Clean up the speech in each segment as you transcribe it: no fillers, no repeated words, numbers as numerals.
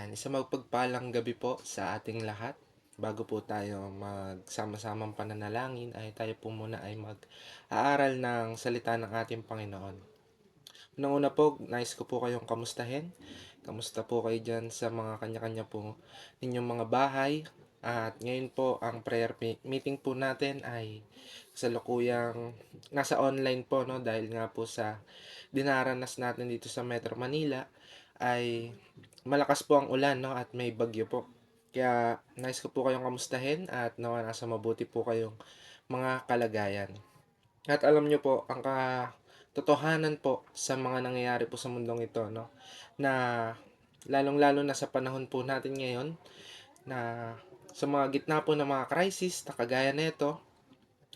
Ayan, isang mapagpalang gabi po sa ating lahat. Bago po tayo magsama-samang pananalangin ay tayo po muna ay mag-aaral ng salita ng ating Panginoon. Unang-una po, nais ko po kayong kamustahin. Kamusta po kayo dyan sa mga kanya-kanya po ninyong mga bahay. At ngayon po, ang prayer meeting po natin ay kasalukuyang nasa online po, no? Dahil nga po sa dinaranas natin dito sa Metro Manila ay malakas po ang ulan, no? At may bagyo po. Kaya nais ko po kayong kamustahin at nawa nasa mabuti po kayong mga kalagayan. At alam nyo po, ang katotohanan po sa mga nangyayari po sa mundong ito, no? Na lalong-lalo na sa panahon po natin ngayon, na sa mga gitna po ng mga crisis na kagaya nito,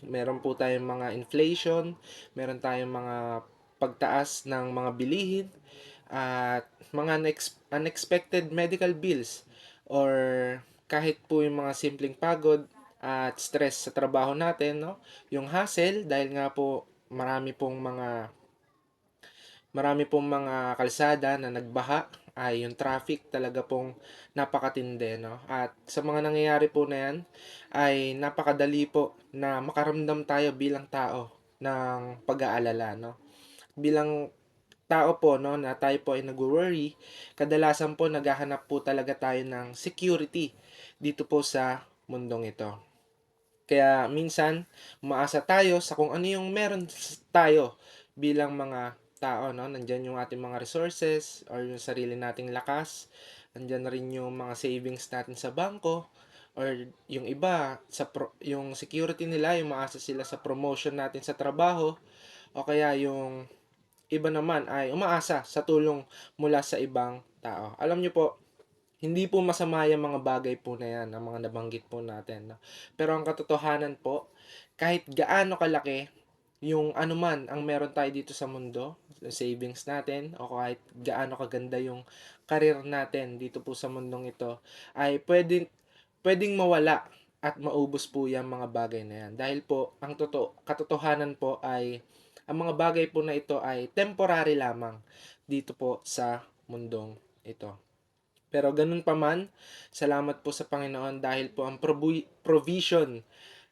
meron po tayong mga inflation, meron tayong mga pagtaas ng mga bilihin, at mga unexpected medical bills, or kahit po yung mga simpleng pagod at stress sa trabaho natin, no? Yung hassle dahil nga po marami pong mga kalsada na nagbaha, ay yung traffic talaga pong napakatindi, no? At sa mga nangyayari po na yan ay napakadali po na makaramdam tayo bilang tao ng pag-aalala, no? Bilang tao po, no, na tayo po ay nag-worry, kadalasan po naghahanap po talaga tayo ng security dito po sa mundong ito. Kaya minsan, umaasa tayo sa kung ano yung meron tayo bilang mga tao, no? Nandiyan yung ating mga resources or yung sarili nating lakas. Nandiyan na rin yung mga savings natin sa bangko, or yung iba yung security nila, yung maasa sila sa promotion natin sa trabaho, o kaya yung iba naman ay umaasa sa tulong mula sa ibang tao. Alam niyo po, hindi po masama yung mga bagay po na yan, ang mga nabanggit po natin, no? Pero ang katotohanan po, kahit gaano kalaki yung anuman ang meron tayo dito sa mundo, savings natin, o kahit gaano kaganda yung career natin dito po sa mundong ito, ay pwedeng mawala at maubos po yung mga bagay na yan. Dahil po, ang katotohanan po ay ang mga bagay po na ito ay temporary lamang dito po sa mundong ito. Pero ganun pa man, salamat po sa Panginoon dahil po ang provision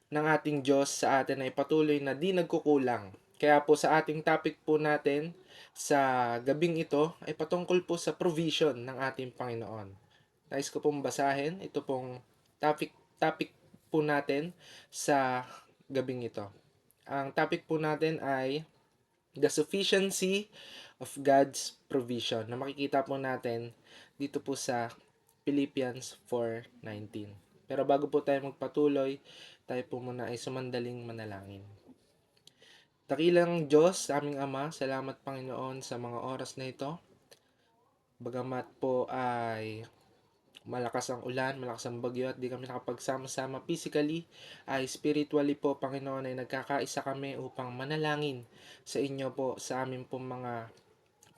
ng ating Diyos sa atin ay patuloy na di nagkukulang. Kaya po sa ating topic po natin sa gabing ito ay patungkol po sa provision ng ating Panginoon. Nais ko pong basahin ito pong topic po natin sa gabing ito. Ang topic po natin ay the sufficiency of God's provision, na makikita po natin dito po sa Philippians 4:19. Pero bago po tayo magpatuloy, tayo po muna ay sumandaling manalangin. Dakilang Diyos, aming Ama, salamat Panginoon sa mga oras na ito. Bagamat po ay malakas ang ulan, malakas ang bagyo at di kami nakapagsama-sama physically, ay spiritually po Panginoon ay nagkakaisa kami upang manalangin sa inyo po sa amin po mga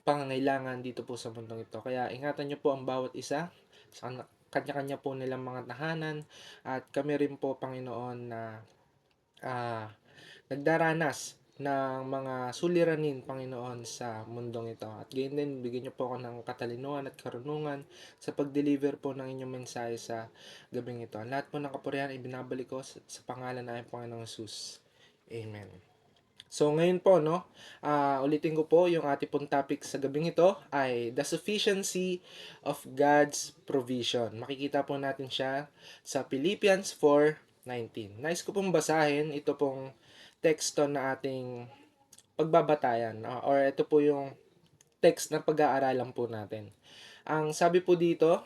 pangangailangan dito po sa mundong ito. Kaya ingatan niyo po ang bawat isa sa kanya-kanya po nilang mga tahanan, at kami rin po Panginoon na ah, nagdaranas ng mga suliranin, Panginoon, sa mundong ito. At gayon din, bigyan niyo po ako ng katalinuhan at karunungan sa pag-deliver po ng inyong mensahe sa gabing ito. Lahat po ng kapurihan ibinabalik ko sa pangalan ng Panginoong Jesus. Amen. So ngayon po, no, ulitin ko po yung ating pong topic sa gabing ito ay the sufficiency of God's provision. Makikita po natin siya sa Philippians 4:19. Nice ko pong basahin ito pong teksto na ating pagbabatayan, or ito po yung text na pag-aaralan po natin. Ang sabi po dito,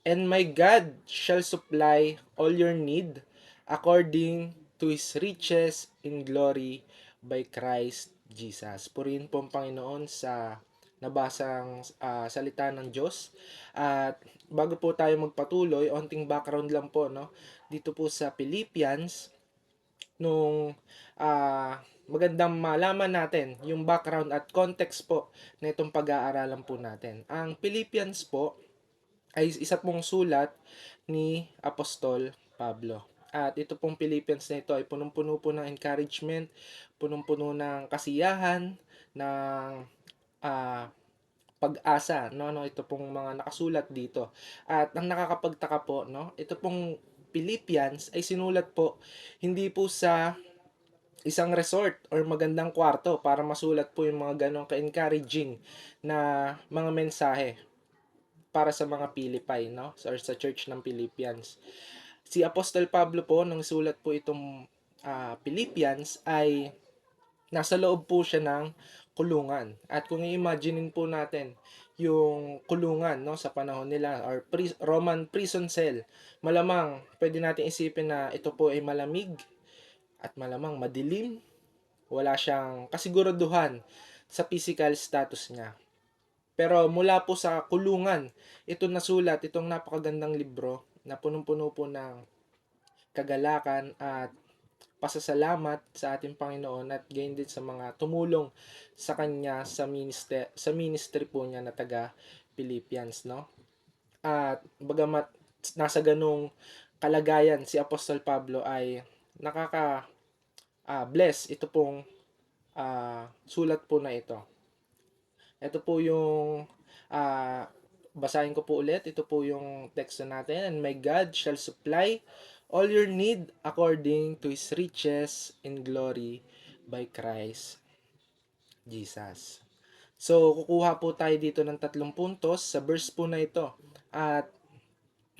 "And my God shall supply all your need according to His riches in glory by Christ Jesus." Purihin po ang Panginoon sa nabasang salita ng Diyos. At bago po tayo magpatuloy, onting background lang po, no? Dito po sa Philippians, nung magandang malaman natin yung background at context po na itong pag-aaralan po natin. Ang Philippians po ay isa pong sulat ni Apostol Pablo. At ito pong Philippians na ito ay punong-puno po ng encouragement, punong-puno ng kasiyahan, ng uh, pag-asa, no, ito pong mga nakasulat dito. At ang nakakapagtaka po, no, ito pong Philippians ay sinulat po hindi po sa isang resort or magandang kwarto para masulat po yung mga gano'ng ka-encouraging na mga mensahe para sa mga Pilipay, no, or sa Church ng Philippians. Si Apostol Pablo po, nung sulat po itong Philippians, ay nasa loob po siya ng kulungan. At kung i-imaginein po natin yung kulungan, no, sa panahon nila, or Roman prison cell, malamang pwede natin isipin na ito po ay malamig at malamang madilim. Wala siyang kasiguraduhan sa physical status niya. Pero mula po sa kulungan, ito nasulat, itong napakagandang libro na punong-puno po ng kagalakan at pasasalamat sa ating Panginoon at gayon din sa mga tumulong sa kanya sa ministry po niya na taga Philippians, no? At bagamat nasa ganung kalagayan si Apostol Pablo ay nakaka bless ito pong sulat po na ito. Ito po yung basahin ko po ulit. Ito po yung teksto natin. And my God shall supply all your need according to His riches in glory by Christ Jesus. So, kukuha po tayo dito ng 3 puntos sa verse po na ito. At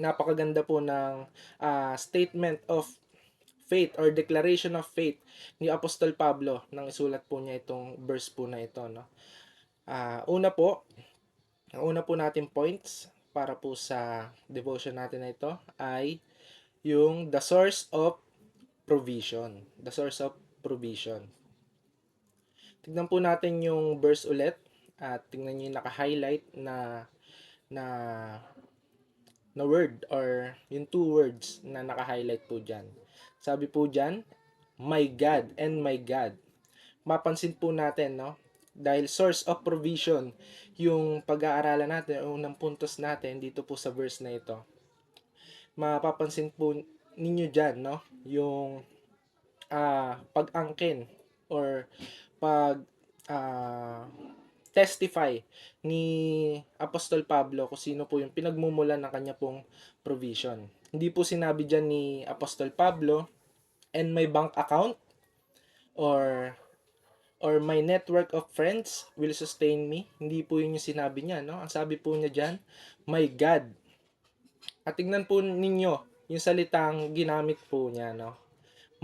napakaganda po ng statement of faith or declaration of faith ni Apostol Pablo nang isulat po niya itong verse po na ito, no? Una po, ang una po natin points para po sa devotion natin na ito ay yung the source of provision. The source of provision. Tignan po natin yung verse ulit at tignan niyo yung naka-highlight na na word or yung 2 words na naka-highlight po dyan. Sabi po dyan, my God and my God. Mapansin po natin, no? Dahil source of provision, yung pag-aaralan natin, unang puntos natin dito po sa verse na ito. Mapapansin po ninyo dyan, no? Yung pag-angkin or pag uh, testify ni Apostol Pablo kung sino po yung pinagmumulan ng kanya pong provision. Hindi po sinabi dyan ni Apostol Pablo, and my bank account or my network of friends will sustain me. Hindi po yun yung sinabi niya, no? Ang sabi po niya dyan, my God. At tingnan po ninyo yung salitang ginamit po niya, no?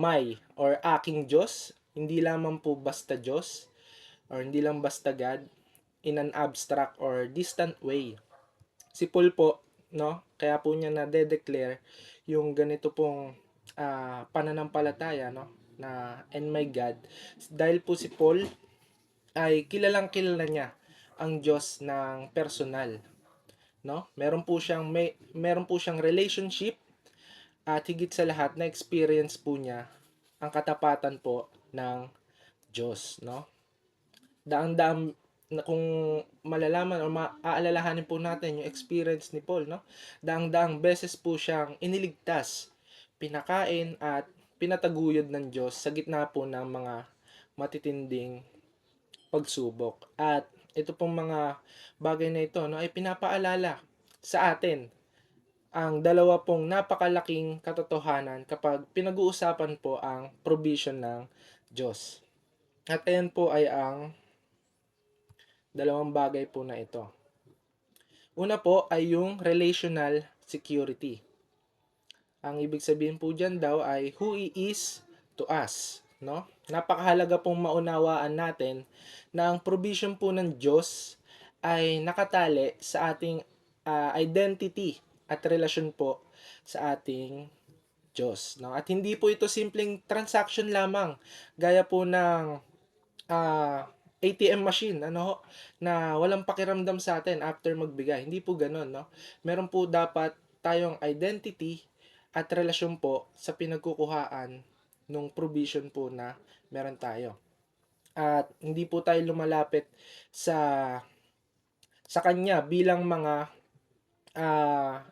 My or aking Diyos, hindi lamang po basta Diyos or hindi lang basta God in an abstract or distant way. Si Paul po, no? Kaya po niya na de-declare yung ganito pong pananampalataya, no? Na and my God. Dahil po si Paul ay kilalang kilala niya ang Diyos ng personal, no? Meron po siyang relationship at higit sa lahat na experience po niya ang katapatan po ng Diyos, no? Daang-daang na kung malalaman o maaalalahanin po natin yung experience ni Paul, no? Daang-daang beses po siyang iniligtas, pinakain at pinataguyod ng Diyos sa gitna po ng mga matitinding pagsubok. At ito pong mga bagay na ito, no, ay pinapaalala sa atin ang dalawa pong napakalaking katotohanan kapag pinag-uusapan po ang provision ng Diyos. At ayan po ay ang dalawang bagay po na ito. Una po ay yung relational security. Ang ibig sabihin po dyan daw ay who He is to us, no? Napakahalaga pong maunawaan natin na ang provision po ng Diyos ay nakatali sa ating identity at relasyon po sa ating Diyos, no? At hindi po ito simpleng transaction lamang gaya po ng ATM machine, ano, na walang pakiramdam sa atin after magbigay. Hindi po ganoon, no? Meron po dapat tayong identity at relasyon po sa pinagkukuhaan nung provision po na meron tayo. At hindi po tayo lumalapit sa kanya bilang mga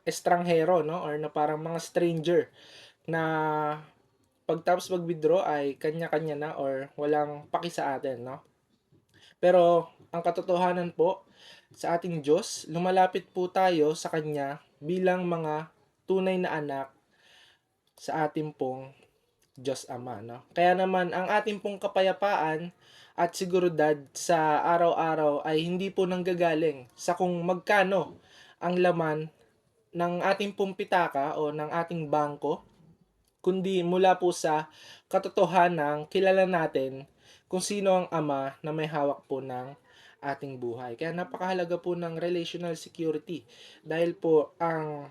estranghero, no, or na parang mga stranger na pagtapos mag-withdraw ay kanya-kanya na or walang paki sa atin, no? Pero ang katotohanan po sa ating Diyos, lumalapit po tayo sa Kanya bilang mga tunay na anak sa ating pong Diyos Ama, no? Kaya naman ang ating pong kapayapaan at seguridad sa araw-araw ay hindi po nanggagaling sa kung magkano ang laman ng ating pong pitaka o ng ating bangko, kundi mula po sa katotohanan kilala natin kung sino ang Ama na may hawak po ng ating buhay. Kaya napakahalaga po ng relational security dahil po ang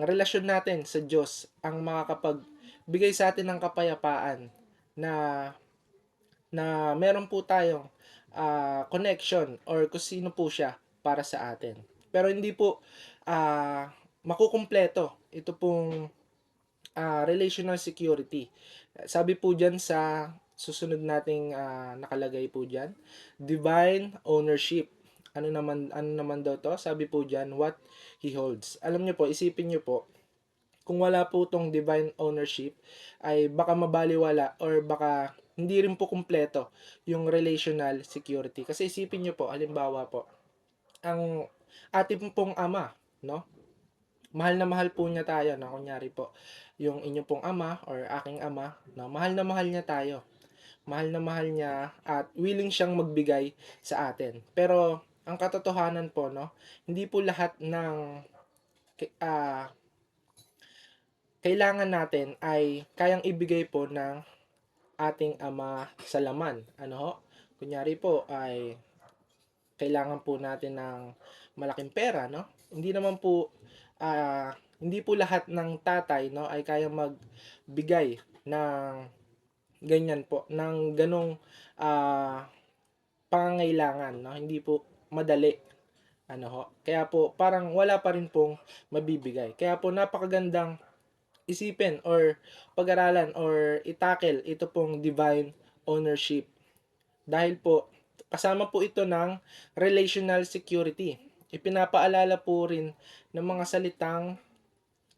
relasyon natin sa Diyos ang makakapagbigay sa atin ng kapayapaan na meron po tayong connection or kung sino po siya para sa atin. Pero hindi po makukumpleto ito pong relational security. Sabi po dyan sa susunod nating nakalagay po dyan, divine ownership. Ano naman daw to? Sabi po dyan, what he holds. Alam niyo po, isipin niyo po, kung wala po tong divine ownership, ay baka mabaliwala or baka hindi rin po kumpleto yung relational security. Kasi isipin niyo po, halimbawa po, ang ating pong ama, no? Mahal na mahal po niya tayo, no? Kunyari po, yung inyo pong ama or aking ama, no? Mahal na mahal niya tayo. Mahal na mahal niya at willing siyang magbigay sa atin. Pero ang katotohanan po, no, hindi po lahat ng uh, kailangan natin ay kayang ibigay po ng ating ama sa laman. Ano ho? Kunyari po ay kailangan po natin ng malaking pera, no? Hindi naman po hindi po lahat ng tatay, no, ay kayang magbigay ng ganyan po, ng ganong pangangailangan, no? Hindi po madali. Ano ho? Kaya po parang wala pa rin pong mabibigay. Kaya po napakagandang isipin or pag-aralan or itakel ito pong divine ownership. Dahil po kasama po ito ng relational security. Ipinapaalala po rin ng mga salitang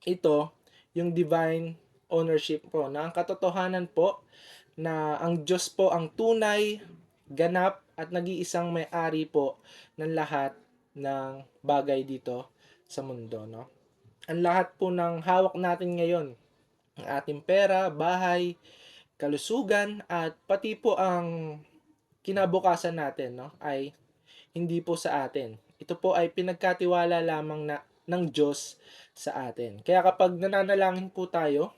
ito yung divine ownership po na ang katotohanan po na ang Diyos po ang tunay, ganap at nag-iisang may-ari po ng lahat ng bagay dito sa mundo, no? Ang lahat po ng hawak natin ngayon, ang ating pera, bahay, kalusugan at pati po ang kinabukasan natin, no, ay hindi po sa atin. Ito po ay pinagkatiwala lamang ng Diyos sa atin. Kaya kapag nananalangin po tayo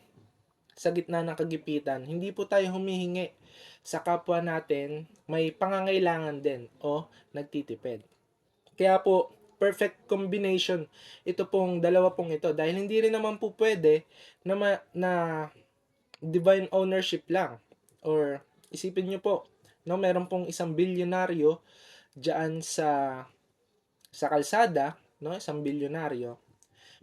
sa gitna ng kagipitan, hindi po tayo humihingi sa kapwa natin may pangangailangan din o nagtitipid. Kaya po, perfect combination ito pong dalawa pong ito dahil hindi rin naman po pwede na divine ownership lang or isipin nyo po, no, meron pong isang bilyonaryo diyan sa kalsada, no, isang bilyonaryo.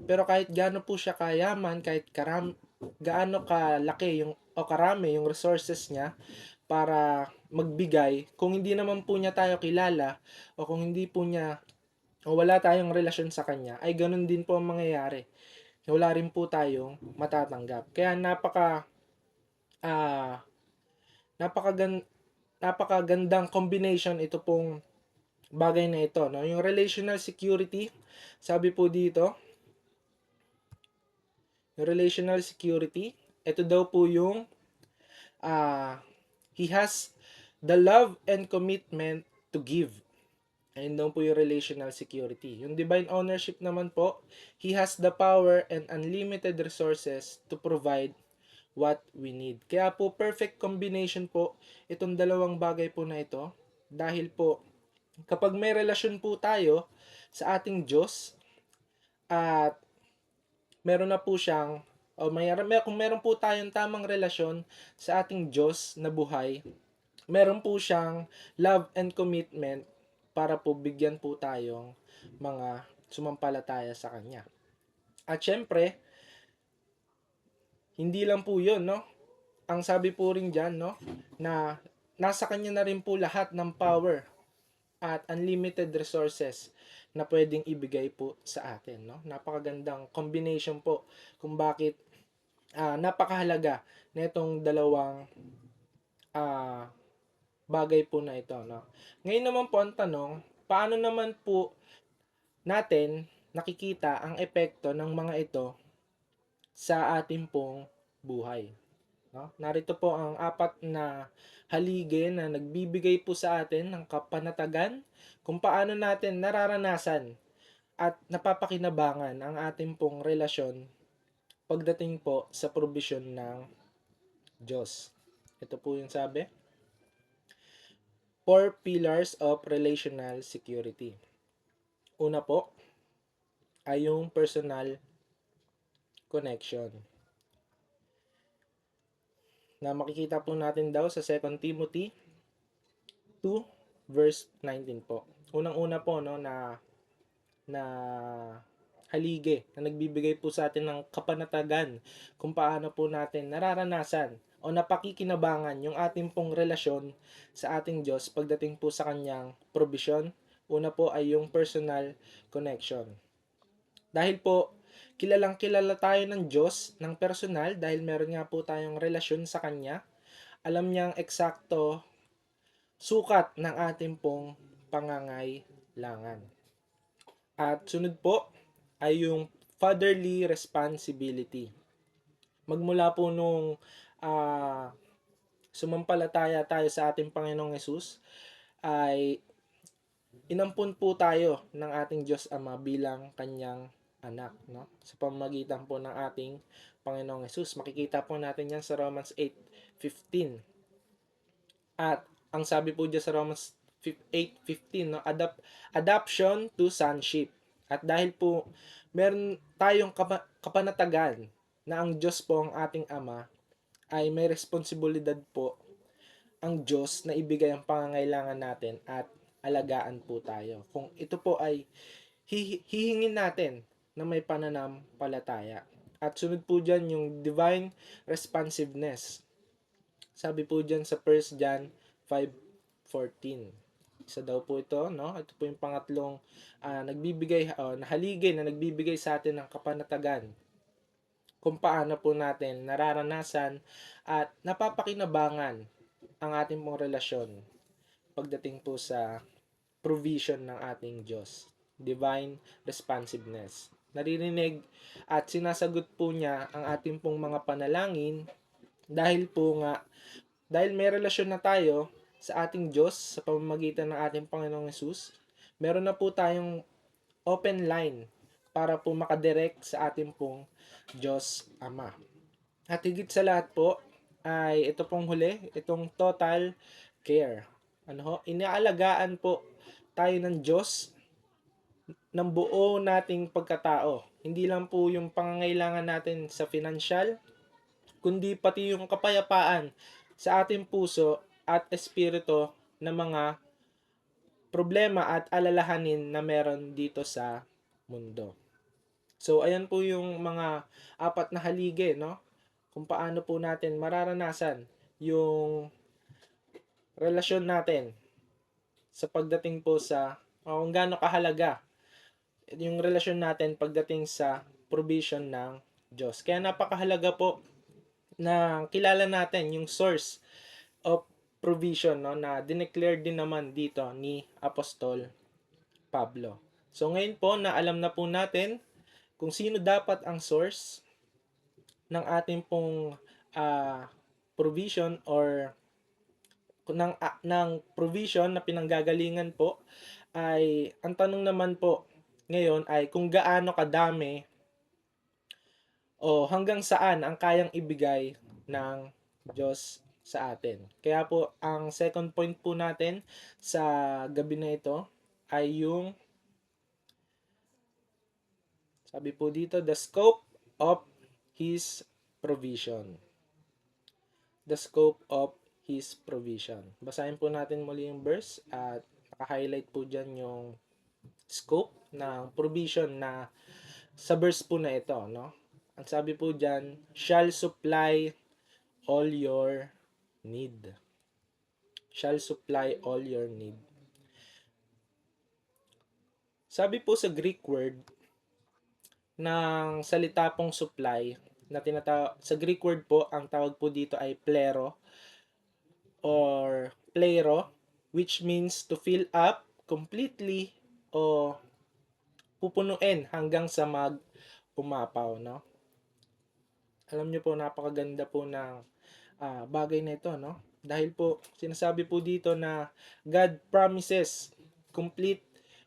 Pero kahit gaano po siya kayaman, kahit gaano kalaki yung o karami yung resources niya para magbigay, kung hindi naman po niya tayo kilala o kung hindi po niya o wala tayong relasyon sa kanya, ay ganun din po ang mangyayari. Wala rin po tayong matatanggap. Kaya ah napakagan napakagandang combination ito pong bagay na ito, no? Yung relational security, sabi po dito, yung relational security, ito daw po yung he has the love and commitment to give. Ayun daw po yung relational security. Yung divine ownership naman po, he has the power and unlimited resources to provide what we need. Kaya po perfect combination po itong dalawang bagay po na ito dahil po kapag may relasyon po tayo sa ating Diyos at meron na po siyang kung meron po tayong tamang relasyon sa ating Diyos na buhay, meron po siyang love and commitment para po bigyan po tayong mga sumampalataya sa Kanya. At syempre, hindi lang po yun, no? Ang sabi po rin dyan, no, na nasa Kanya na rin po lahat ng power at unlimited resources na pwedeng ibigay po sa atin, no? Napakagandang combination po kung bakit napakahalaga na itong dalawang bagay po na ito, no? Ngayon naman po ang tanong, paano naman po natin nakikita ang epekto ng mga ito sa ating pong buhay, no? Narito po ang apat na haligi na nagbibigay po sa atin ng kapanatagan kung paano natin nararanasan at napapakinabangan ang ating pong relasyon pagdating po sa probisyon ng Diyos. Ito po yung sabi, 4 pillars of relational security. Una po ay yung personal connection, na makikita po natin daw sa 2 Timothy 2 verse 19 po. Unang-una po, no, na haligi na nagbibigay po sa atin ng kapanatagan kung paano po natin nararanasan o napakikinabangan yung ating pong relasyon sa ating Diyos pagdating po sa kanyang provision. Una po ay yung personal connection. Dahil po kilalang kilala tayo ng Diyos ng personal dahil meron nga po tayong relasyon sa Kanya, alam niyang eksakto sukat ng ating pong pangangailangan. At sunod po ay yung fatherly responsibility. Magmula po nung sumampalataya tayo sa ating Panginoong Hesus, ay inampun po tayo ng ating Diyos Ama bilang kanyang anak, no? Sa pamamagitan po ng ating Panginoong Hesus. Makikita po natin yan sa Romans 8:15. At ang sabi po diyan sa Romans 8:15, no, adoption to sonship. At dahil po meron tayong kapanatagan na ang Diyos po ang ating Ama, ay may responsibilidad po ang Diyos na ibigay ang pangangailangan natin at alagaan po tayo. Kung ito po ay hihingin natin na may pananampalataya. At sunod po dyan yung divine responsiveness. Sabi po dyan sa 1 John 5:14. Isa daw po ito, no? Ito po yung pangatlong nagbibigay, nahaligi na nagbibigay sa atin ng kapanatagan kung paano po natin nararanasan at napapakinabangan ang ating pong relasyon pagdating po sa provision ng ating Diyos. Divine responsiveness. Naririnig at sinasagot po niya ang ating pong mga panalangin dahil may relasyon na tayo sa ating Diyos sa pamamagitan ng ating Panginoong Hesus. Meron na po tayong open line para po makadirect sa ating pong Diyos Ama. At higit sa lahat po ay ito pong huli, itong total care. Inaalagaan po tayo ng Diyos ng buo nating pagkatao. Hindi lang po yung pangangailangan natin sa financial, kundi pati yung kapayapaan sa ating puso at espiritu ng mga problema at alalahanin na meron dito sa mundo. So, ayan po yung mga apat na haligi, no? Kung paano po natin mararanasan yung relasyon natin sa pagdating po sa kung gaano kahalaga yung relasyon natin pagdating sa provision ng Diyos. Kaya napakahalaga po na kilala natin yung source of provision, no, na dineclare din naman dito ni Apostol Pablo. So ngayon po na alam na po natin kung sino dapat ang source ng ating pong provision or ng provision na pinanggagalingan po, ay ang tanong naman po ngayon ay kung gaano kadami o hanggang saan ang kayang ibigay ng Diyos sa atin. Kaya po ang second point po natin sa gabi na ito ay yung sabi po dito, the scope of His provision. The scope of His provision. Basahin po natin muli yung verse at naka-highlight po dyan yung scope ng provision na sa verse po na ito, no? Ang sabi po dyan, shall supply all your need. Shall supply all your need. Sabi po sa Greek word ng salita pong supply na sa Greek word po, ang tawag po dito ay plero or plero, which means to fill up completely o pupunuin hanggang sa umapaw, no? Alam niyo po, napakaganda po ng bagay na ito, no? Dahil po, sinasabi po dito na God promises complete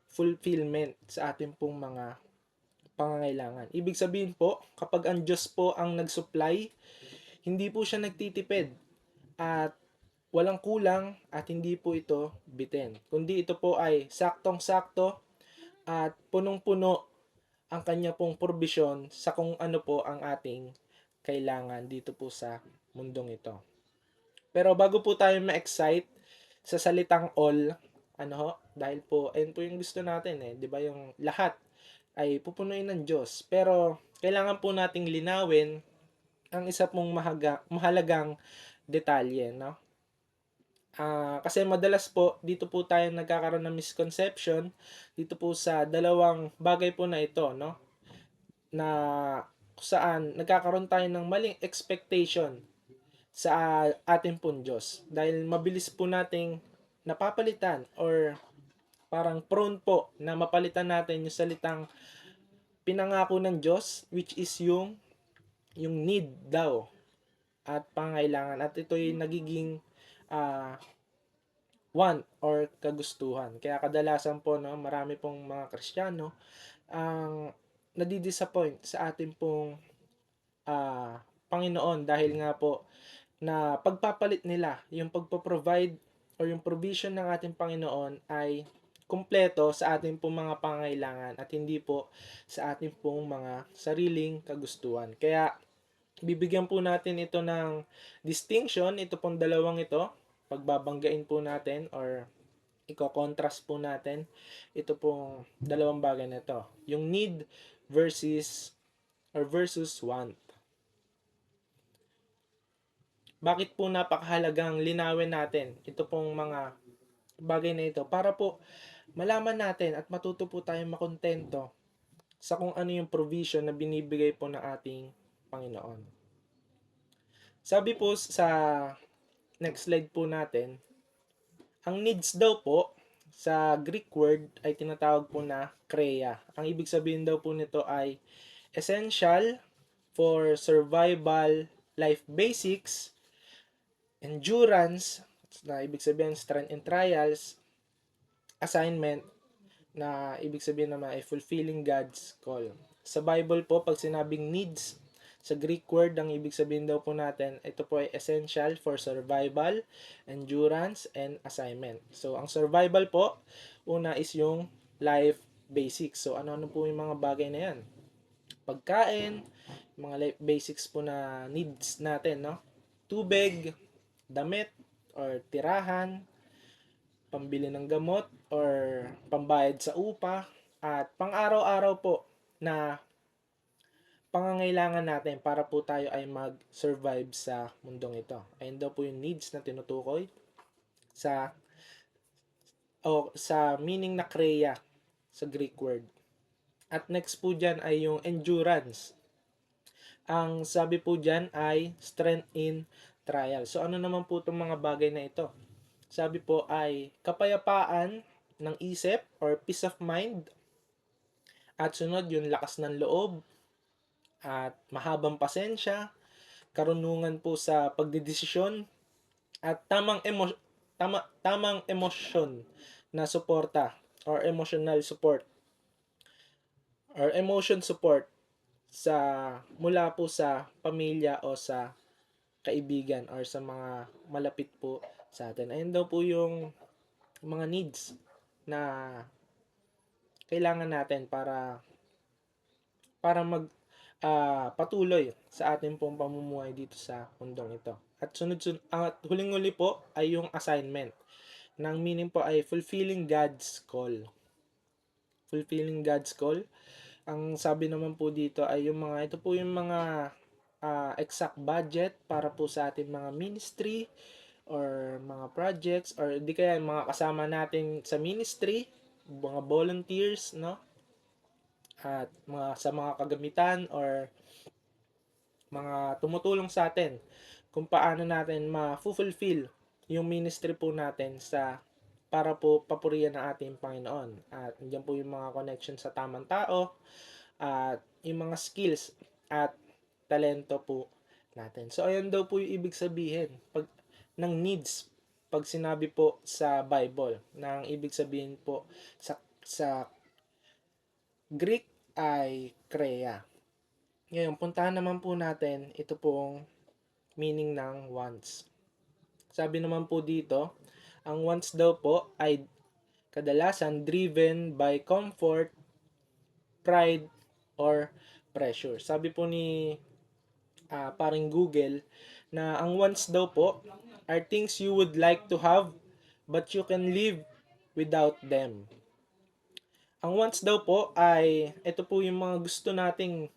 fulfillment sa ating pong mga pangangailangan. Ibig sabihin po, kapag ang Diyos po ang nag-supply, hindi po siya nagtitipid at walang kulang at hindi po ito bitin. Kundi ito po ay saktong-sakto at punong-puno ang kanya pong provision sa kung ano po ang ating kailangan dito po sa mundong ito. Pero bago po tayo ma-excite sa salitang all, ano ho, dahil po, ayun po yung gusto natin eh, di ba, yung lahat ay pupunuin ng Diyos. Pero kailangan po nating linawin ang isa pong mahalagang detalye, no? Kasi madalas po, dito po tayo nagkakaroon ng misconception dito po sa dalawang bagay po na ito, no? Na saan nagkakaroon tayo ng maling expectation sa ating pong Diyos. Dahil mabilis po nating napapalitan or parang prone po na mapalitan natin yung salitang pinangako ng Diyos, which is yung need daw at pangailangan. At ito'y nagiging uh, want or kagustuhan. Kaya kadalasan po, no, marami pong mga Kristiyano ang nadidisappoint sa ating pong Panginoon dahil nga po na pagpapalit nila yung pagpo-provide or yung provision ng ating Panginoon ay kumpleto sa ating pong mga pangailangan at hindi po sa ating pong mga sariling kagustuhan. Kaya bibigyan po natin ito ng distinction, ito pong dalawang ito, pagbabanggain po natin or iko-contrast po natin ito pong dalawang bagay na ito. Yung need versus want. Bakit po napakahalagang linawin natin ito pong mga bagay na ito? Para po malaman natin at matuto po tayong makontento sa kung ano yung provision na binibigay po ng ating Panginoon. Sabi po sa next slide po natin, ang needs daw po sa Greek word ay tinatawag po na kreia. Ang ibig sabihin daw po nito ay essential for survival, life basics, endurance, na ibig sabihin strength and trials, assignment, na ibig sabihin naman ay fulfilling God's call. Sa Bible po, pag sinabing needs, sa Greek word, ang ibig sabihin daw po natin, ito po ay essential for survival, endurance, and assignment. So, ang survival po, una is yung life basics. So, ano-ano po yung mga bagay na yan? Pagkain, mga life basics po na needs natin, no? Tubig, damit, or tirahan, pambili ng gamot, or pambayad sa upa, at pang-araw-araw po na pangangailangan natin para po tayo ay mag-survive sa mundong ito. Ayun daw po yung needs na tinutukoy sa sa meaning na kreia sa Greek word. At next po dyan ay yung endurance. Ang sabi po dyan ay strength in trial. So ano naman po itong mga bagay na ito? Sabi po ay kapayapaan ng isip or peace of mind. At sunod yung lakas ng loob at mahabang pasensya, karunungan po sa pagdedesisyon at tamang emosyon na suporta or emotional support or emotion support sa mula po sa pamilya o sa kaibigan or sa mga malapit po sa atin. Ayun daw po yung mga needs na kailangan natin para patuloy sa ating pong pamumuhay dito sa mundong ito. At at huling-huli po ay yung assignment. Nang meaning po ay fulfilling God's call. Fulfilling God's call. Ang sabi naman po dito ay yung mga, ito po yung mga exact budget para po sa ating mga ministry or mga projects or di kaya mga kasama natin sa ministry, mga volunteers, no? At sa mga kagamitan or mga tumutulong sa atin kung paano natin ma-fulfill yung ministry po natin sa para po papurihan ng ating Panginoon. At nandiyan po yung mga connection sa tamang tao at yung mga skills at talento po natin. So ayun daw po yung ibig sabihin ng needs pag sinabi po sa Bible. Nang ibig sabihin po sa Greek ay krea. Ngayon, puntahan naman po natin ito pong meaning ng wants. Sabi naman po dito, ang wants daw po ay kadalasan driven by comfort, pride, or pressure. Sabi po ni paring Google na ang wants daw po are things you would like to have but you can live without them. Ang wants daw po ay ito po yung mga gusto nating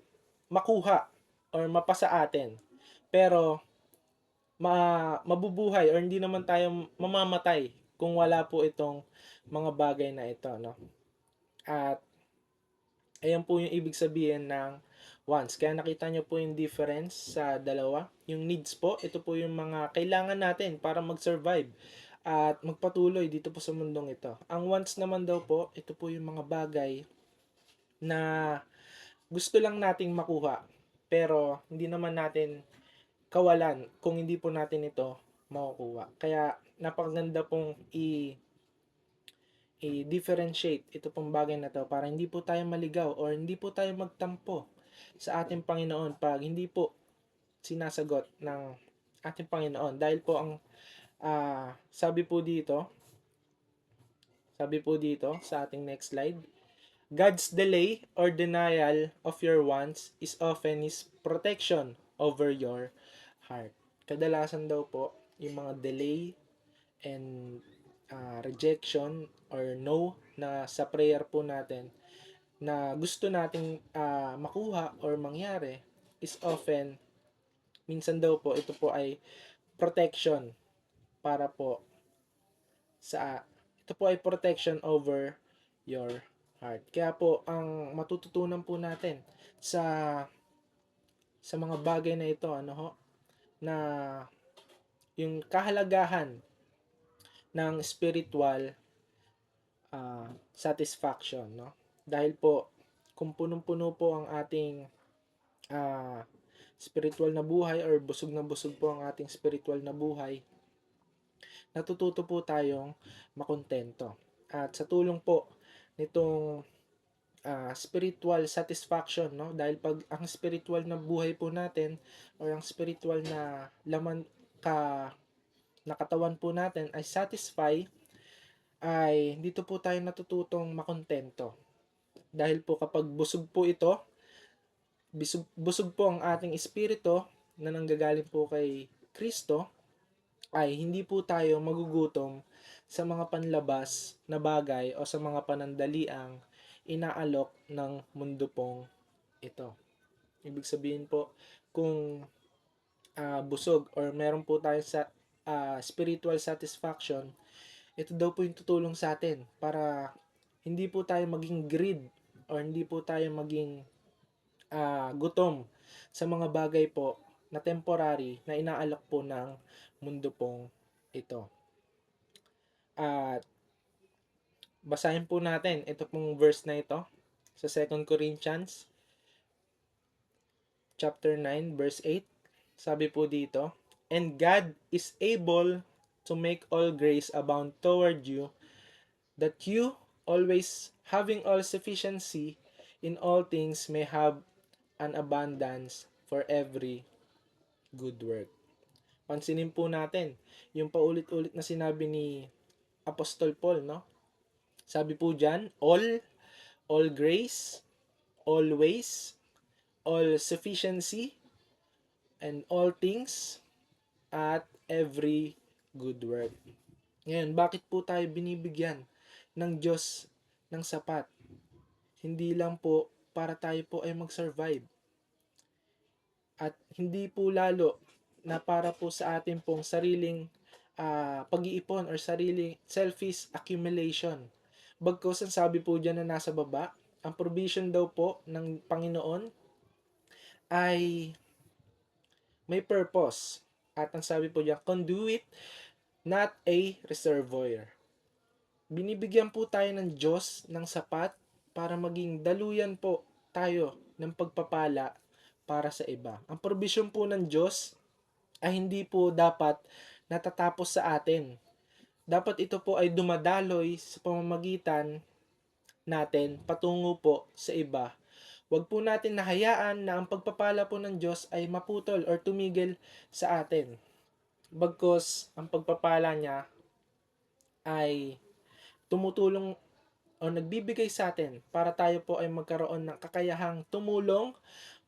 makuha or mapasa atin. Pero mabubuhay or hindi naman tayo mamamatay kung wala po itong mga bagay na ito, no? At ayan po yung ibig sabihin ng wants. Kaya nakita nyo po yung difference sa dalawa. Yung needs po, ito po yung mga kailangan natin para mag-survive at magpatuloy dito po sa mundong ito. Ang wants naman daw po, ito po yung mga bagay na gusto lang nating makuha pero hindi naman natin kawalan kung hindi po natin ito makukuha. Kaya napakaganda pong i-differentiate ito pong bagay na to para hindi po tayo maligaw or hindi po tayo magtampo sa ating Panginoon pag hindi po sinasagot ng ating Panginoon. Dahil po ang sabi po dito sa ating next slide, God's delay or denial of your wants is often His protection over your heart. Kadalasan daw po, yung mga delay and rejection or no na sa prayer po natin na gusto nating makuha or mangyari is often, minsan daw po, ito po ay protection para po ito po ay protection over your heart. Kaya po, ang matututunan po natin sa mga bagay na ito, na yung kahalagahan ng spiritual satisfaction, no? Dahil po, kung punong-puno po ang ating spiritual na buhay or busog na busog po ang ating spiritual na buhay, natututo po tayong makontento. At sa tulong po nitong spiritual satisfaction, no? Dahil pag ang spiritual na buhay po natin or ang spiritual na laman na katawan po natin ay satisfy, ay dito po tayo natututong makontento. Dahil po kapag busog po ito, busog po ang ating espiritu na nanggagaling po kay Kristo, ay hindi po tayo magugutom sa mga panlabas na bagay o sa mga panandaliang inaalok ng mundo pong ito. Ibig sabihin po, kung busog or meron po tayo sa spiritual satisfaction, ito daw po yung tutulong sa atin para hindi po tayo maging greed or hindi po tayo maging gutom sa mga bagay po na temporary na inaalok po ng mundo pong ito. At basahin po natin ito pong verse na ito sa 2 Corinthians chapter 9 verse 8. Sabi po dito, "And God is able to make all grace abound toward you, that you, always having all sufficiency in all things, may have an abundance for every good work." Pansinin po natin yung paulit-ulit na sinabi ni Apostol Paul, no? Sabi po diyan, all grace, always, all sufficiency, and all things, at every good work. Ngayon, bakit po tayo binibigyan ng Diyos ng sapat? Hindi lang po para tayo po ay mag-survive. At hindi po lalo na para po sa ating pong sariling pag-iipon or sariling selfish accumulation. Bagkus ang sabi po dyan na nasa baba, ang provision daw po ng Panginoon ay may purpose. At ang sabi po dyan, conduit not a reservoir. Binibigyan po tayo ng Diyos ng sapat para maging daluyan po tayo ng pagpapala para sa iba. Ang provision po ng Diyos ay hindi po dapat natatapos sa atin. Dapat ito po ay dumadaloy sa pamamagitan natin patungo po sa iba. Huwag po natin nahayaan na ang pagpapala po ng Diyos ay maputol or tumigil sa atin. Bagkus ang pagpapala niya ay tumutulong o nagbibigay sa atin para tayo po ay magkaroon ng kakayahang tumulong,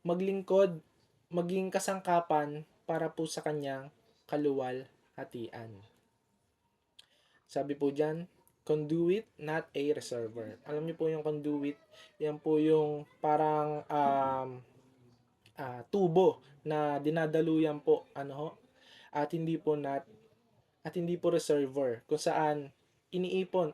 maglingkod, maging kasangkapan para po sa kanyang kaluwalhatian. Sabi po dyan, conduit, not a reservoir. Alam niyo po yung conduit, yan po yung parang tubo na dinadaluyan po at hindi po reservoir kung saan iniipon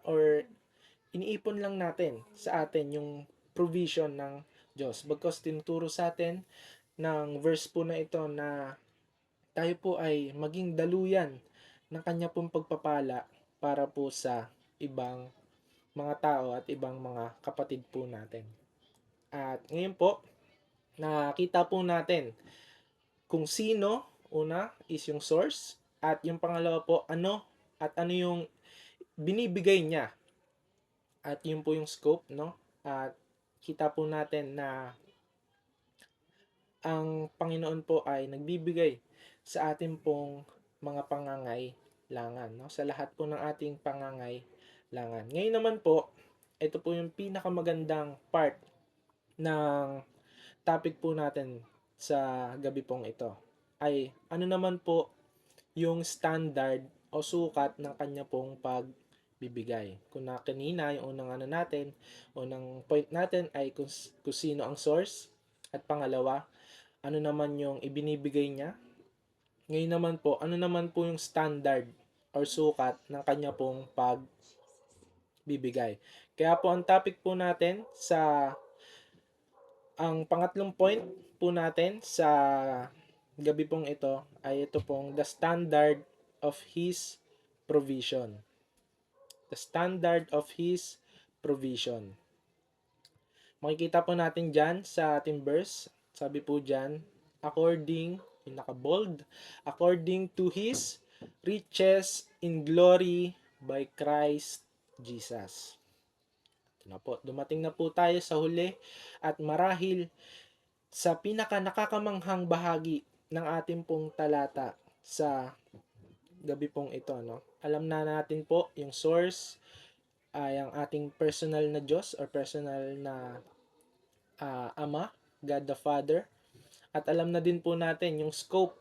lang natin sa atin yung provision ng Diyos. Bagkus tinuturo sa atin ng verse po na ito na tayo po ay maging daluyan ng kanya pong pagpapala para po sa ibang mga tao at ibang mga kapatid po natin. At ngayon po, nakita po natin kung sino, una is yung source, at yung pangalawa po, ano yung binibigay niya. At yun po yung scope, no? At kita po natin na ang Panginoon po ay nagbibigay sa atin pong mga pangangailangan, no? Sa lahat po ng ating pangangailangan. Ngayon naman po, ito po yung pinakamagandang part ng topic po natin sa gabi pong ito. Ay ano naman po yung standard o sukat ng kanya pong pagbibigay. Kung na kanina, yung unang point natin ay kung sino ang source. At pangalawa, ano naman yung ibinibigay niya. Ngayon naman po, ano naman po yung standard or sukat ng kanya pong pagbibigay. Kaya po ang topic po natin ang pangatlong point po natin sa gabi pong ito ay ito pong the standard of His provision. The standard of His provision. Makikita po natin dyan sa ating verse. Sabi po dyan, according, yung naka-bold, according to His riches in glory by Christ Jesus. Ito na po, dumating na po tayo sa huli at marahil sa pinaka nakakamanghang bahagi ng ating pong talata sa gabi pong ito, no? Alam na natin po yung source ay ang ating personal na Diyos or personal na Ama, God the Father. At alam na din po natin yung scope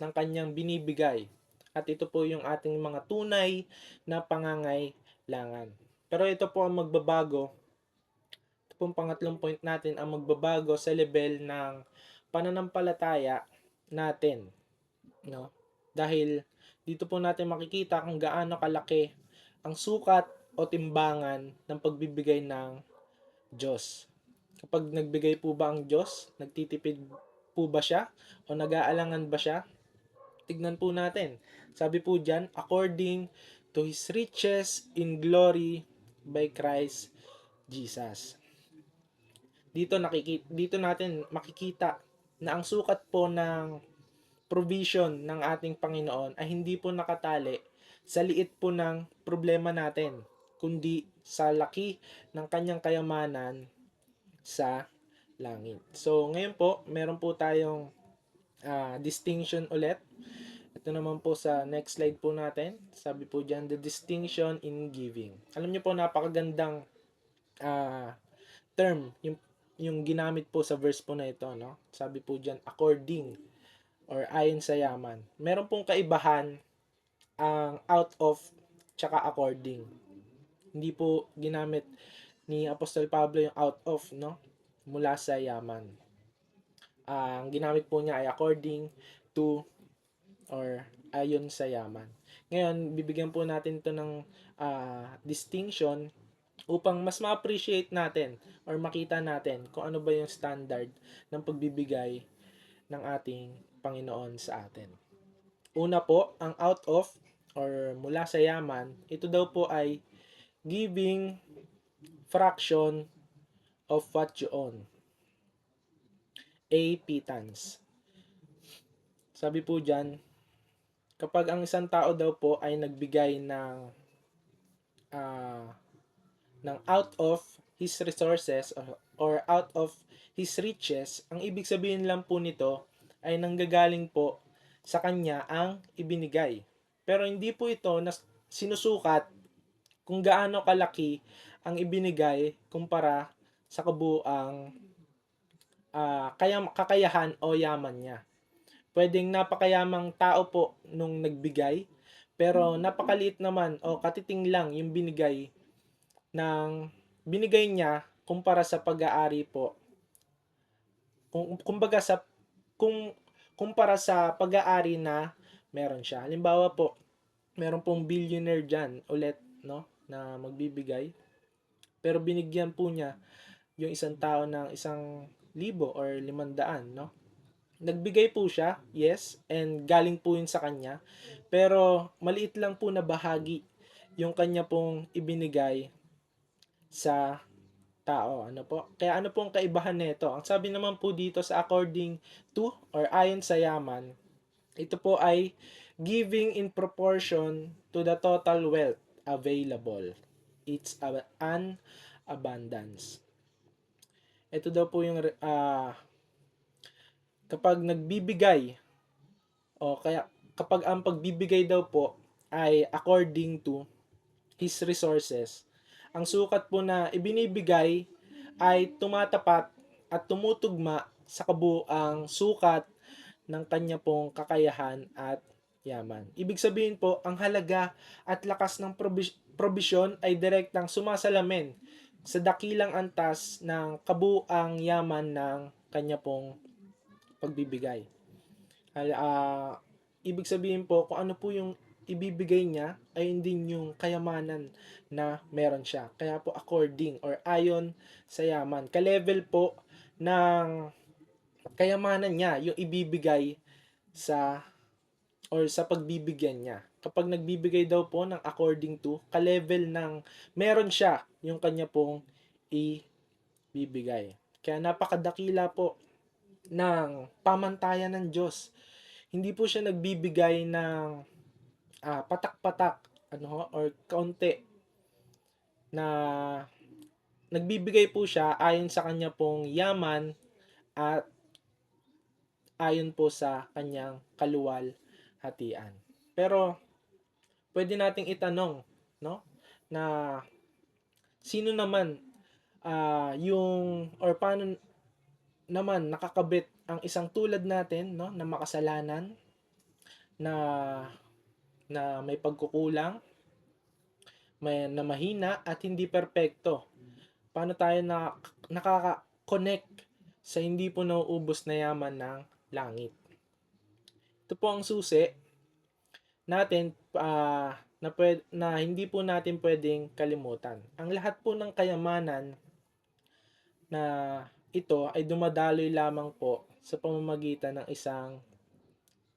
ng kanyang binibigay. At ito po yung ating mga tunay na pangangailangan. Pero ito po ang magbabago. Ito pong pangatlong point natin ang magbabago sa level ng pananampalataya natin, no? Dahil dito po natin makikita kung gaano kalaki ang sukat o timbangan ng pagbibigay ng Diyos. Kapag nagbigay po ba ang Diyos, nagtitipid po ba siya o nag-aalangan ba siya? Tignan po natin. Sabi po diyan, according to His riches in glory by Christ Jesus. Dito natin makikita na ang sukat po ng provision ng ating Panginoon ay hindi po nakatali sa liit po ng problema natin, kundi sa laki ng kanyang kayamanan sa langit. So, ngayon po, meron po tayong distinction ulit. Ito naman po sa next slide po natin. Sabi po dyan, the distinction in giving. Alam niyo po, napakagandang term yung ginamit po sa verse po na ito, no? Sabi po diyan according or ayon sa yaman. Meron pong kaibahan ang out of tsaka according. Hindi po ginamit ni Apostol Pablo yung out of, no? Mula sa yaman. Ang ginamit po niya ay according to or ayon sa yaman. Ngayon, bibigyan po natin ito ng distinction upang mas ma-appreciate natin or makita natin kung ano ba yung standard ng pagbibigay ng ating Panginoon sa atin. Una po, ang out of or mula sa yaman, ito daw po ay giving fraction of what you own. A pittance. Sabi po dyan, kapag ang isang tao daw po ay nagbigay ah, ng out of his resources or out of his riches, ang ibig sabihin lang po nito ay nanggagaling po sa kanya ang ibinigay. Pero hindi po ito na sinusukat kung gaano kalaki ang ibinigay kumpara sa kabuang kakayahan o yaman niya. Pwedeng napakayamang tao po nung nagbigay, pero napakaliit naman o katiting lang yung binigay niya kumpara sa pag-aari po. Kumbaga kung kumpara sa pag-aari na meron siya. Halimbawa po, meron pong billionaire diyan ulit, no, na magbibigay, pero binigyan po niya yung isang tao ng 1,000 or 500, no? Nagbigay po siya, yes, and galing po yun sa kanya, pero maliit lang po na bahagi yung kanya pong ibinigay sa tao. Ano po? Kaya ano po ang kaibahan nito? Ang sabi naman po dito sa according to or ayon sa yaman, ito po ay giving in proportion to the total wealth available. It's an abundance. Ito daw po yung kapag nagbibigay o kaya kapag ang pagbibigay daw po ay according to his resources, ang sukat po na ibinibigay ay tumatapat at tumutugma sa kabuuang sukat ng kanya pong kakayahan at yaman. Ibig sabihin po, ang halaga at lakas ng probisyon ay direktang sumasalamin sa dakilang antas ng kabuuang yaman ng kanya pong pagbibigay. Ibig sabihin po, kung ano po yung ibibigay niya ay hindi yung kayamanan na meron siya. Kaya po according or ayon sa yaman. Ka-level po ng kayamanan niya yung ibibigay sa or sa pagbibigyan niya. Kapag nagbibigay daw po ng according to, ka-level ng meron siya yung kanya pong ibibigay. Kaya napakadakila po ng pamantayan ng Diyos. Hindi po siya nagbibigay ng patak-patak or kaunti na nagbibigay po siya ayon sa kanya pong yaman at ayon po sa kanyang kaluwalhatian. Pero pwede nating itanong, no, na sino naman yung or paano naman nakakabit ang isang tulad natin, no, na makasalanan, na may pagkukulang, na mahina at hindi perpekto. Paano tayo nakaka-connect sa hindi po nauubos na yaman ng langit? Ito po ang susi natin na hindi po natin pwedeng kalimutan. Ang lahat po ng kayamanan na ito ay dumadaloy lamang po sa pamamagitan ng isang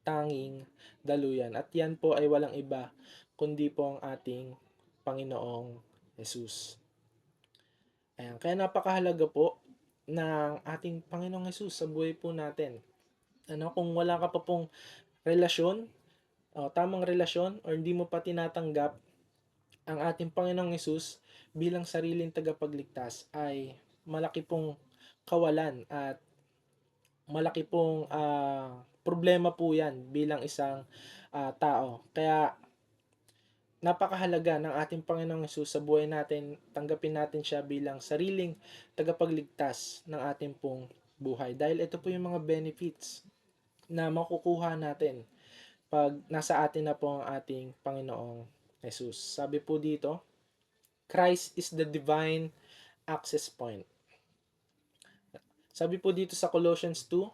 tanging daluyan. At yan po ay walang iba kundi po ang ating Panginoong Jesus. Ayan. Kaya napakahalaga po ng ating Panginoong Jesus sa buhay po natin. Kung wala ka pa pong relasyon, tamang relasyon, or hindi mo pa tinatanggap ang ating Panginoong Jesus bilang sariling tagapagligtas, ay malaki pong kawalan at malaki pong problema po yan bilang isang tao. Kaya napakahalaga ng ating Panginoong Hesus sa buhay natin, tanggapin natin siya bilang sariling tagapagligtas ng ating pong buhay. Dahil ito po yung mga benefits na makukuha natin pag nasa atin na po ang ating Panginoong Hesus. Sabi po dito, Christ is the divine access point. Sabi po dito sa Colossians 2,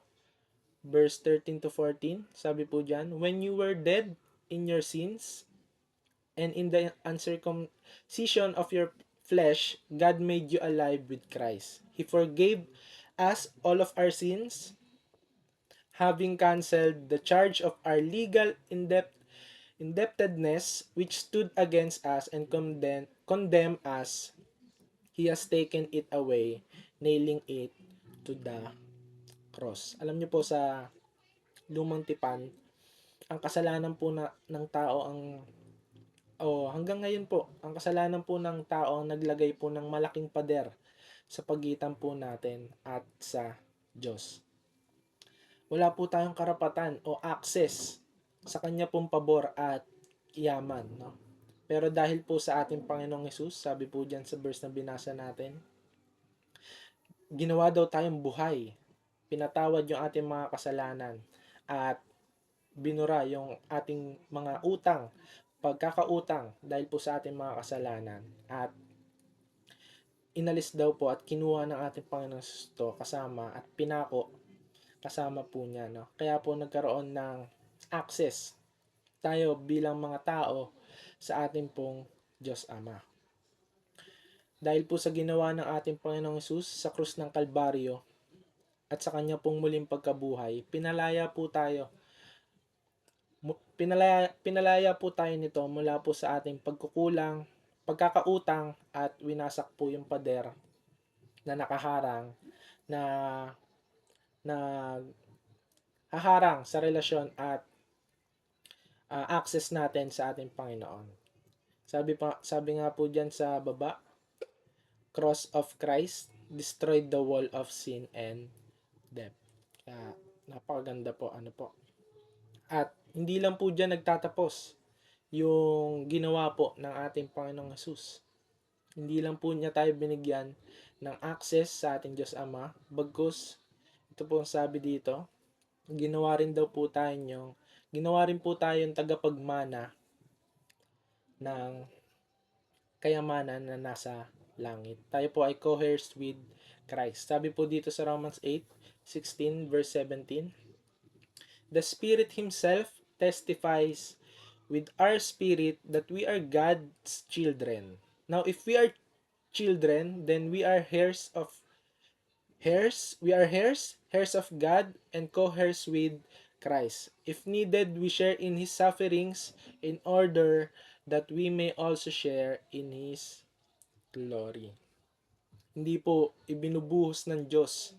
verse 13 to 14, sabi po dyan, when you were dead in your sins and in the uncircumcision of your flesh, God made you alive with Christ. He forgave us all of our sins, having canceled the charge of our legal Indebtedness which stood against us and condemn us, He has taken it away, nailing it to the cross. Alam niyo po sa lumang tipan, ang kasalanan po ng tao hanggang ngayon po, ang kasalanan po ng tao ang naglagay po ng malaking pader sa pagitan po natin at sa Diyos. Wala po tayong karapatan o access sa kanya pong pabor at yaman, no? Pero dahil po sa ating Panginoong Hesus, sabi po diyan sa verse na binasa natin, ginawa daw tayong buhay. Pinatawad yung ating mga kasalanan at binura yung ating mga utang, pagkakautang dahil po sa ating mga kasalanan. At inalis daw po at kinuha ng ating Panginoon to kasama at pinako kasama po niya. No? Kaya po nagkaroon ng access tayo bilang mga tao sa ating pong Diyos Ama. Dahil po sa ginawa ng ating Panginoong Hesus sa krus ng Kalbaryo at sa kanya pong muling pagkabuhay, pinalaya po tayo. Pinalaya po tayo nito mula po sa ating pagkukulang, pagkakautang at winasak po yung pader na nakaharang na na haharang sa relasyon at access natin sa ating Panginoon. Sabi nga po diyan sa baba, cross of Christ destroyed the wall of sin and death. Kaya napakaganda po po. At hindi lang po diyan nagtatapos yung ginawa po ng ating Panginoong Hesus. Hindi lang po niya tayo binigyan ng access sa ating Diyos Ama, bagkus ito po ang sabi dito, ginawa rin po tayong tagapagmana ng kayamanan na nasa langit. Tayo po ay co-heirs with Christ. Sabi po dito sa Romans 8:16 verse 17, the Spirit Himself testifies with our spirit that we are God's children. Now, if we are children, then we are heirs of God and co-heirs with Christ. If needed, we share in His sufferings in order that we may also share in His glory. Hindi po ibinubuhos ng Diyos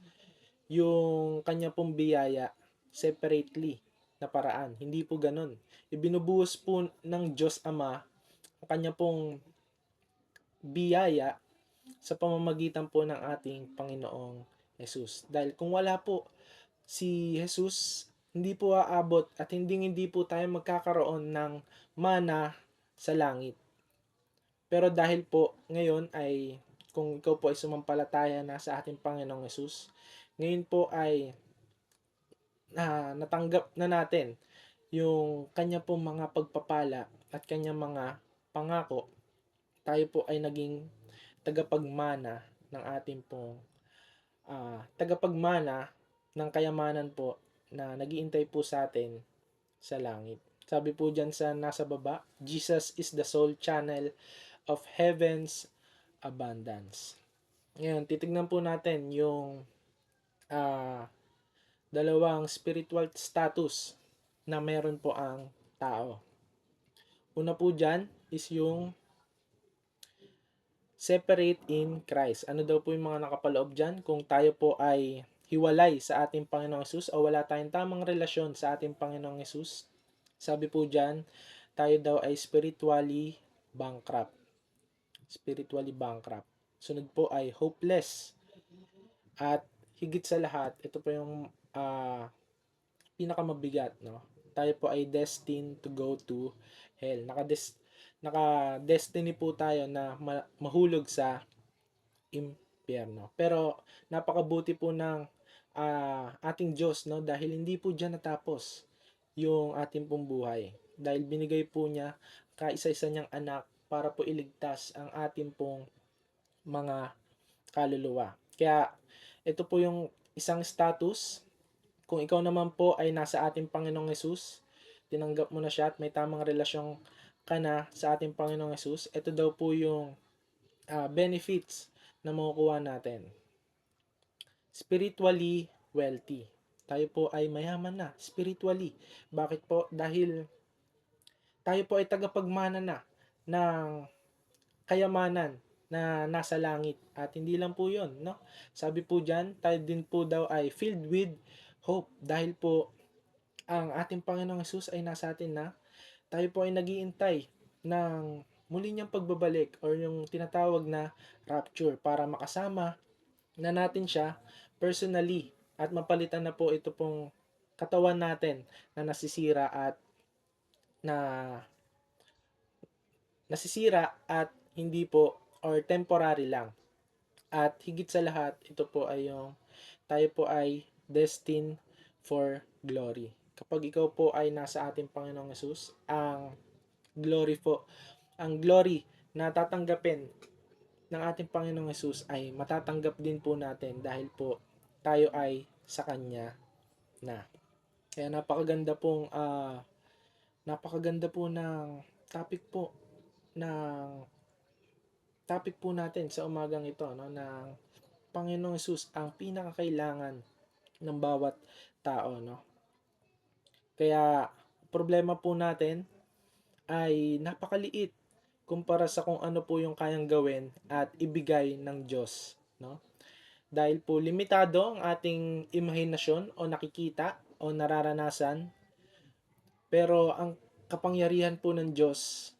yung kanya pong biyaya separately na paraan. Hindi po ganun. Ibinubuhos po ng Diyos Ama ang kanya pong biyaya sa pamamagitan po ng ating Panginoong Jesus. Dahil kung wala po si Jesus, hindi po aabot at hindi po tayo magkakaroon ng mana sa langit. Pero dahil po ngayon ay kung ikaw po ay sumampalataya na sa ating Panginoong Jesus, ngayon po ay natanggap na natin yung kanya pong mga pagpapala at kanya mga pangako. Tayo po ay naging tagapagmana ng ating pong tagapagmana ng kayamanan po na nagiintay po sa atin sa langit. Sabi po dyan sa nasa baba, Jesus is the sole channel of heaven's abundance. Ngayon, titignan po natin yung dalawang spiritual status na meron po ang tao. Una po dyan is yung separate in Christ. Ano daw po yung mga nakapaloob dyan? Kung tayo po ay hiwalay sa ating Panginoong Hesus o wala tayong tamang relasyon sa ating Panginoong Hesus, sabi po dyan, tayo daw ay spiritually bankrupt. Spiritually bankrupt. Sunod po ay hopeless. At higit sa lahat, ito po yung pinakamabigat, no? Tayo po ay destined to go to hell. Naka-destiny po tayo na mahulog sa impyerno. Pero napakabuti po ng ating Diyos, no? Dahil hindi po diyan natapos yung ating pong buhay. Dahil binigay po niya kaisa-isa niyang anak para po iligtas ang ating pong mga kaluluwa. Kaya ito po yung isang status. Kung ikaw naman po ay nasa ating Panginoong Hesus, tinanggap mo na siya at may tamang relasyon ka na sa ating Panginoong Hesus, ito daw po yung benefits na makukuha natin. Spiritually wealthy. Tayo po ay mayaman na spiritually. Bakit po? Dahil tayo po ay tagapagmana na ng kayamanan na nasa langit. At hindi lang po 'yon, no? Sabi po diyan, tayo din po daw ay filled with hope dahil po ang ating Panginoong Hesus ay nasa atin na tayo po ay naghihintay ng muli niyang pagbabalik or yung tinatawag na rapture para makasama na natin siya personally at mapalitan na po ito pong katawan natin na nasisira at na at hindi po or temporary lang. At higit sa lahat, ito po ay yung tayo po ay destined for glory. Kapag ikaw po ay nasa ating Panginoong Yesus, ang glory na tatanggapin ng ating Panginoong Yesus ay matatanggap din po natin dahil po tayo ay sa Kanya na. Kaya napakaganda po ng topic po ng topic po natin sa umagang ito, no, ng Panginoong Hesus ang pinakakailangan ng bawat tao, no. Kaya problema po natin ay napakaliit kumpara sa kung ano po yung kayang gawin at ibigay ng Diyos, no. Dahil po limitado ang ating imahinasyon o nakikita o nararanasan, pero ang kapangyarihan po ng Diyos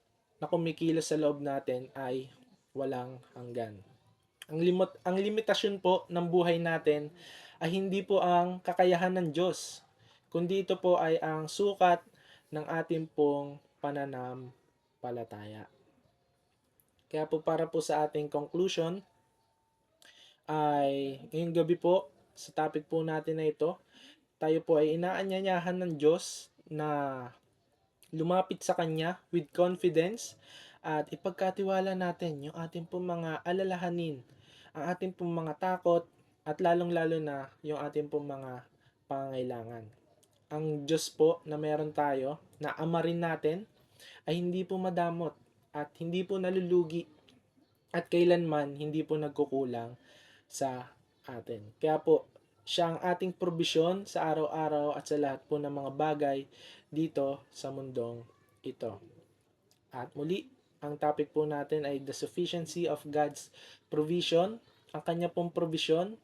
na kumikilos sa loob natin ay walang hanggan. Ang limitasyon po ng buhay natin ay hindi po ang kakayahan ng Diyos, kundi ito po ay ang sukat ng ating pong pananampalataya. Kaya po para po sa ating conclusion ay ngayong gabi po sa topic po natin na ito, tayo po ay inaanyayahan ng Diyos na lumapit sa Kanya with confidence at ipagkatiwala natin yung ating pong mga alalahanin, ang ating pong mga takot at lalong-lalo na yung ating pong mga pangangailangan. Ang Diyos po na meron tayo, na Ama rin natin, ay hindi po madamot at hindi po nalulugi at kailanman hindi po nagkukulang sa atin. Kaya po, siya ang ating probisyon sa araw-araw at sa lahat po ng mga bagay dito sa mundong ito. At muli, ang topic po natin ay the sufficiency of God's provision. Ang kanya pong provision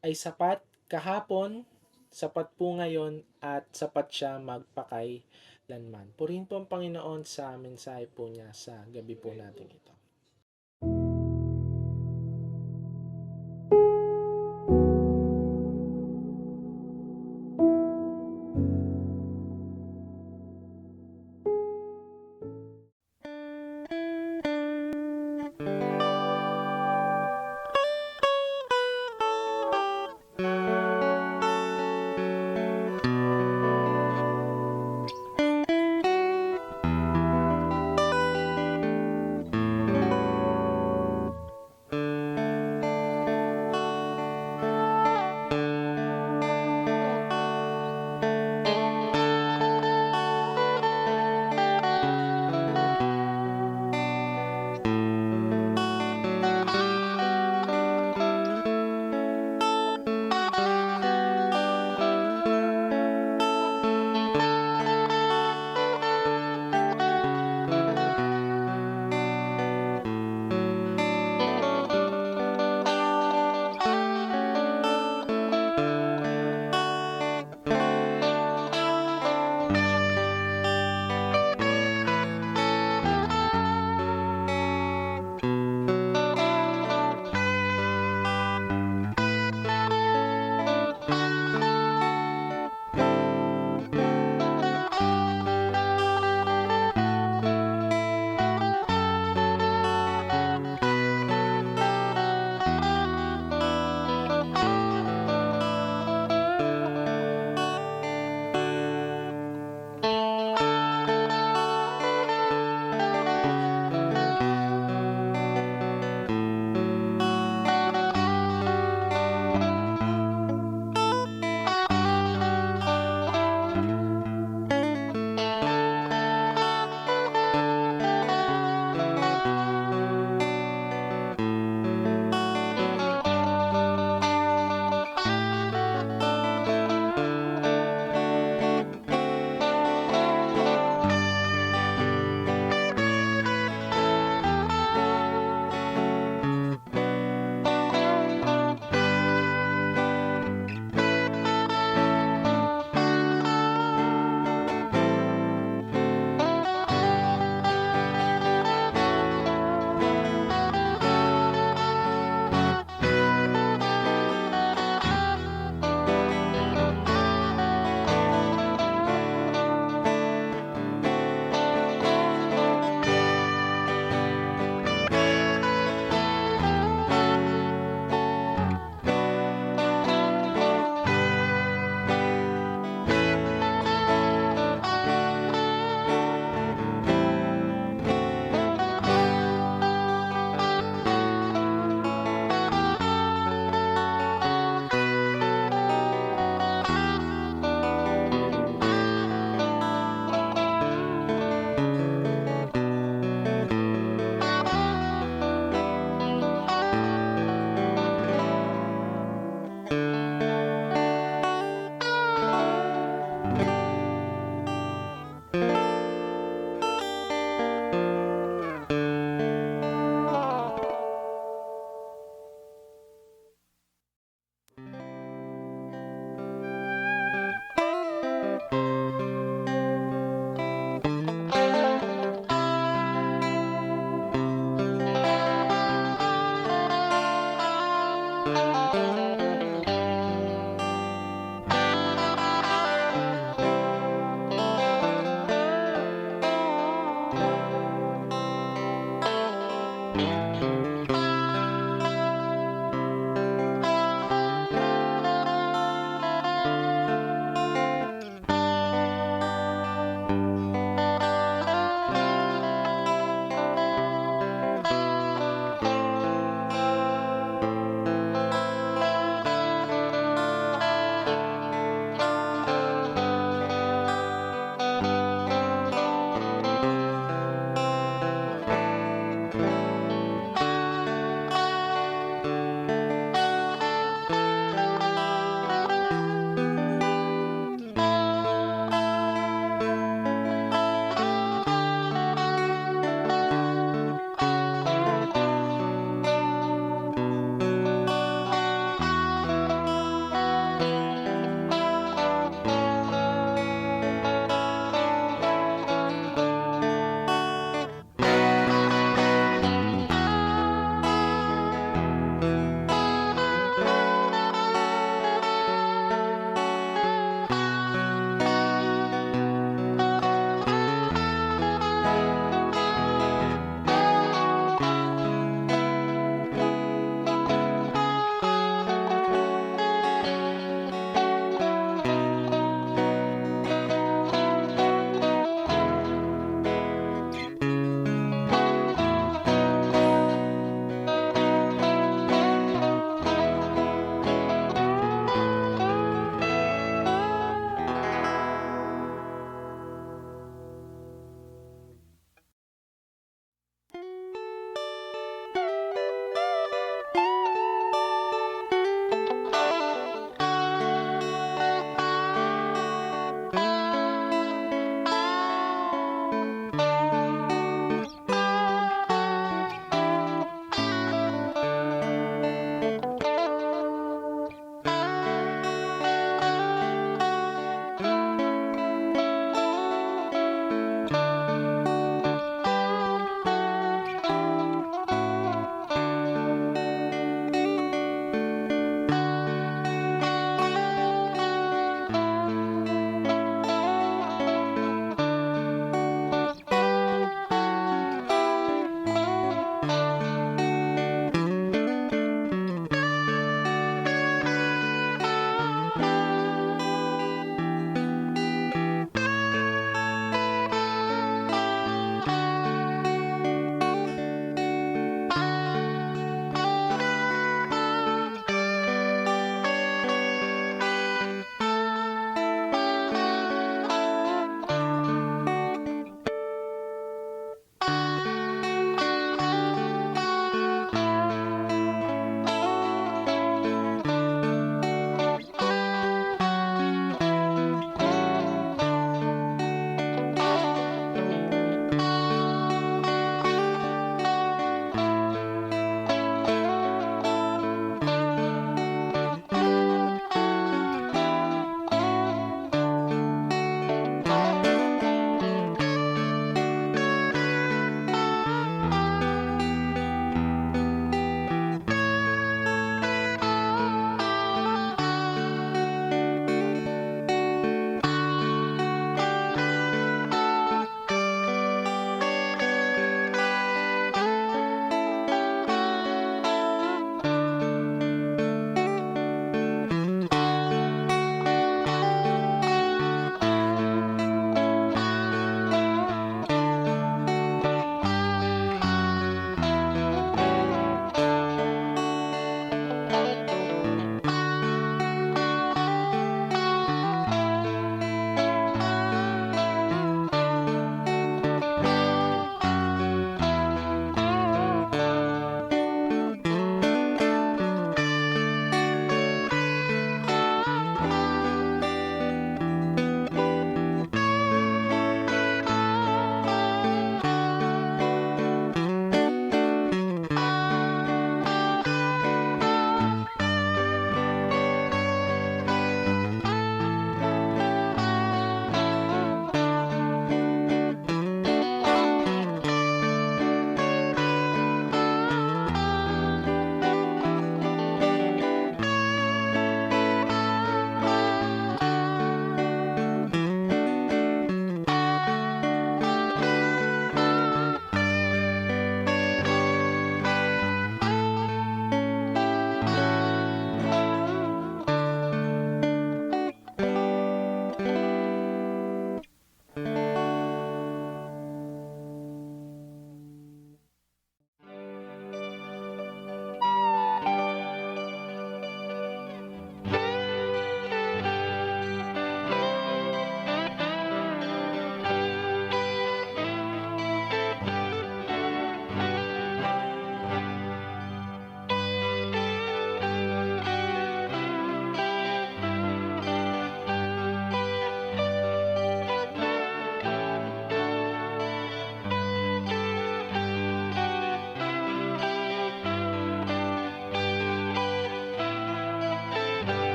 ay sapat kahapon, sapat po ngayon, at sapat siya magpakailanman. Purihin po ang Panginoon sa mensahe po niya sa gabi po natin ito.